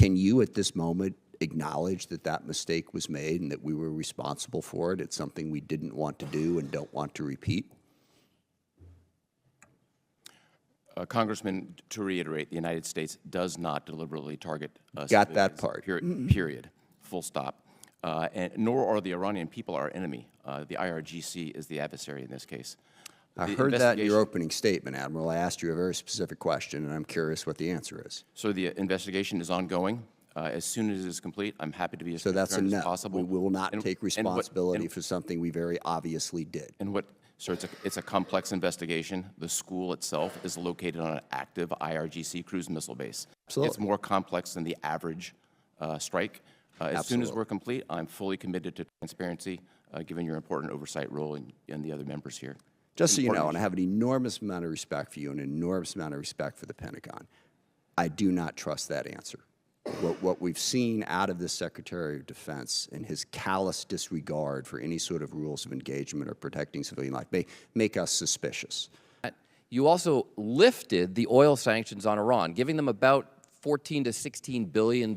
Can you at this moment acknowledge that that mistake was made and that we were responsible for it? It's something we didn't want to do and don't want to repeat? Congressman, to reiterate, the United States does not deliberately target Got that part. Period. Full stop. And nor are the Iranian people our enemy. The IRGC is the adversary in this case. I heard that in your opening statement, Admiral. I asked you a very specific question, and I'm curious what the answer is. So the investigation is ongoing. As soon as it is complete, I'm happy to be as So that's a transparent no. as possible. We will not take responsibility for something we very obviously did. So it's a complex investigation. The school itself is located on an active IRGC cruise missile base. Absolutely. It's more complex than the average strike. As soon as we're complete, I'm fully committed to transparency, given your important oversight role and the other members here. Just so you know, and I have an enormous amount of respect for you and an enormous amount of respect for the Pentagon, I do not trust that answer. What we've seen out of the Secretary of Defense and his callous disregard for any sort of rules of engagement or protecting civilian life may make us suspicious. You also lifted the oil sanctions on Iran, giving them about $14 to $16 billion.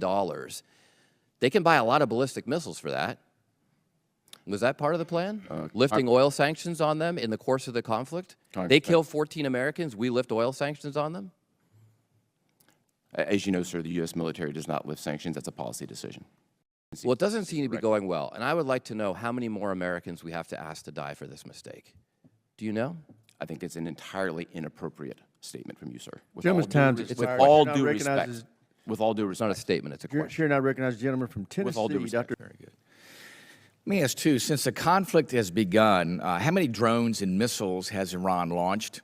They can buy a lot of ballistic missiles for that. Was that part of the plan? Lifting oil sanctions on them in the course of the conflict? They kill 14 Americans, we lift oil sanctions on them? As you know, sir, the U.S. military does not lift sanctions. That's a policy decision. Well, it doesn't seem to be going well, and I would like to know how many more Americans we have to ask to die for this mistake. Do you know? I think it's an entirely inappropriate statement from you, sir. With all due respect. With all due respect. It's not a statement, it's a question. Chair, now recognize the gentleman from Tennessee. With all due respect. Dr. Very good. Let me ask, too, since the conflict has begun, how many drones and missiles has Iran launched?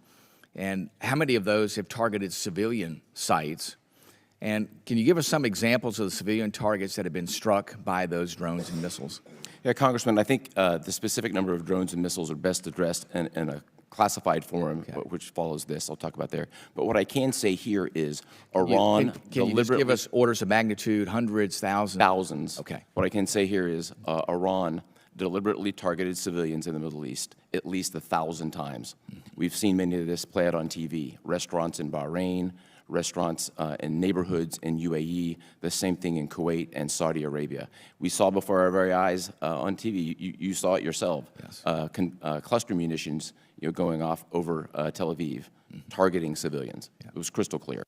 And how many of those have targeted civilian sites? And can you give us some examples of the civilian targets that have been struck by those drones and missiles? Yeah, Congressman, I think the specific number of drones and missiles are best addressed in a classified forum, which follows this. I'll talk about there. But what I can say here is Iran Can you just give us orders of magnitude, hundreds, thousands? Thousands. Okay. What I can say here is Iran deliberately targeted civilians in the Middle East at least 1,000 times. We've seen many of this play out on TV. Restaurants in Bahrain, restaurants in neighborhoods in UAE, the same thing in Kuwait and Saudi Arabia. We saw before our very eyes on TV, you saw it yourself, yes. Cluster munitions going off over Tel Aviv, targeting civilians. Yeah. It was crystal clear.